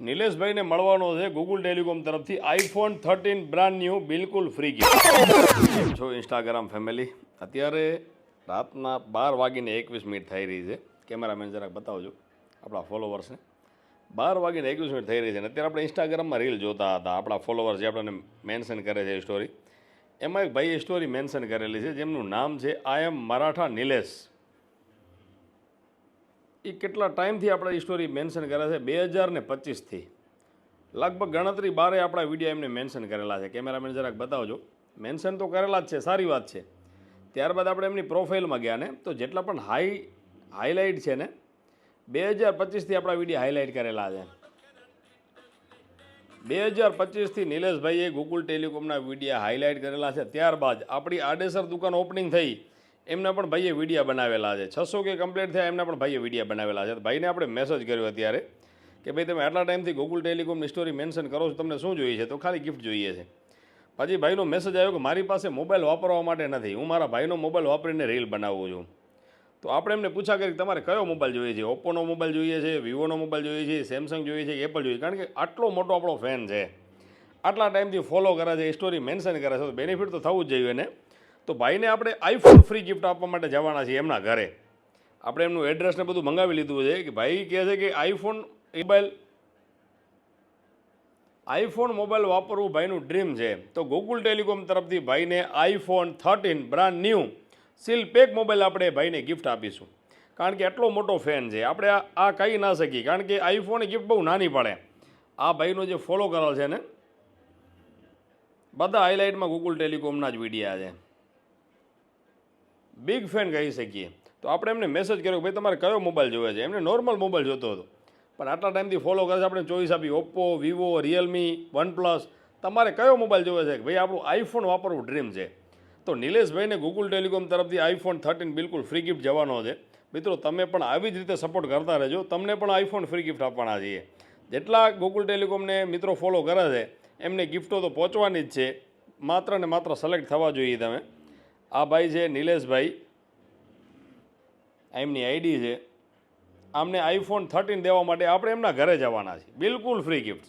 નિલેશભાઈને મળવાનો છે Google telecom તરફથી આઈફોન 13 બ્રાન્ડ ન્યૂ બિલકુલ ફ્રી ગિફ્ટ. કેમ છો ઇન્સ્ટાગ્રામ ફેમિલી? અત્યારે રાતના 12:21 થઈ રહી છે. કેમેરામેન જરાક બતાવજો આપણા ફોલોવર્સને. 12:21 થઈ રહી છે ને અત્યારે આપણે ઇન્સ્ટાગ્રામમાં રીલ જોતા હતા. આપણા ફોલોવર્સ જે આપણને મેન્શન કરે છે સ્ટોરી, એમાં એક ભાઈએ સ્ટોરી મેન્શન કરેલી છે જેમનું નામ છે આઈ એમ મરાઠા નિલેશ. એ કેટલા ટાઈમથી આપણે એ સ્ટોરી મેન્શન કરે છે? 2025થી લગભગ ગણતરી 12 આપણા વિડીયો એમને મેન્શન કરેલા છે. કેમેરામેન જરાક બતાવજો. મેન્શન તો કરેલા જ છે, સારી વાત છે. ત્યારબાદ આપણે એમની પ્રોફાઇલમાં ગયા ને તો જેટલા પણ હાઇલાઇટ છે ને 2025થી આપણા વિડીયો હાઇલાઇટ કરેલા છે. 2025થી નિલેશભાઈએ ગૂગલ ટેલિકોમના વિડીયો હાઇલાઇટ કરેલા છે. ત્યારબાદ આપણી આડેસર દુકાન ઓપનિંગ થઈ એમના પણ ભાઈએ વિડીયા બનાવેલા છે. 600 કે કમ્પ્લીટ થયા એમના પણ ભાઈએ વિડીયા બનાવેલા છે. ભાઈને આપણે મેસેજ કર્યો અત્યારે કે ભાઈ તમે આટલા ટાઈમથી ગૂગલ ટેલિકોમની સ્ટોરી મેન્શન કરો છો, તમને શું જોઈએ છે? તો ખાલી ગિફ્ટ જોઈએ છે. પછી ભાઈનો મેસેજ આવ્યો કે મારી પાસે મોબાઈલ વાપરવા માટે નથી, હું મારા ભાઈનો મોબાઈલ વાપરીને રીલ બનાવું છું. તો આપણે એમને પૂછા કરી તમારે કયો મોબાઈલ જોઈએ છે? ઓપ્પોનો મોબાઈલ જોઈએ છે, વિવોનો મોબાઈલ જોઈએ છે, સેમસંગ જોઈએ છે, એપલ જોઈએ? કારણ કે આટલો મોટો આપણો ફેન છે, આટલા ટાઈમથી ફોલો કરે છે, એ સ્ટોરી મેન્શન કરે છે, તો બેનિફિટ તો થવું જ જોઈએ ને. તો ભાઈને આપણે આઈફોન ફ્રી ગિફ્ટ આપવા માટે જવાના છીએ એમના ઘરે. આપણે એમનું એડ્રેસ ને બધું મંગાવી લીધું છે કે ભાઈ કહે છે કે આઈફોન મોબાઈલ વાપરવું ભાઈનું ડ્રીમ છે. તો ગૂગલ ટેલિકોમ તરફથી ભાઈને iPhone 13 brand new seal pack mobile આપણે ભાઈને ગિફ્ટ આપીશું. કારણ કે આટલો મોટો ફેન છે, આપણે આ કહી ના શકીએ. કારણ કે આઈફોનની ગિફ્ટ બહુ નાની પડે. આ ભાઈનો જે ફોલો કરેલ છે ને બધા હાઇલાઇટમાં ગૂગલ ટેલિકોમના જ વિડીયા છે. બિગ ફેન કહી શકીએ. તો આપણે એમને મેસેજ કર્યો કે ભાઈ તમારે કયો મોબાઈલ જોવે છે? એમને નોર્મલ મોબાઈલ જોતો હતો, પણ આટલા ટાઈમથી ફોલો કરે છે. આપણે ચોઈસ આપી ઓપ્પો, વિવો, રિયલમી, વનપ્લસ. તમારે કયો મોબાઈલ જોવે છે? કે ભાઈ આપણું આઈફોન વાપરવું ડ્રીમ છે. તો નિલેશભાઈને ગૂગલ ટેલિકોમ તરફથી આઈફોન 13 બિલકુલ ફ્રી ગિફ્ટ જવાનો છે. મિત્રો તમે પણ આવી જ રીતે સપોર્ટ કરતા રહેજો. તમને પણ આઈફોન ફ્રી ગિફ્ટ આપવાના છીએ. જેટલા ગૂગલ ટેલિકોમને મિત્રો ફોલો કરે છે એમને ગિફ્ટો તો પહોંચવાની જ છે. માત્ર ને માત્ર સિલેક્ટ થવા જોઈએ તમે. આ ભાઈ છે નિલેશભાઈ, એમની આઈડી છે. આમને આઈફોન 13 દેવા માટે આપણે એમના ઘરે જવાના છીએ. બિલકુલ ફ્રી ગિફ્ટ.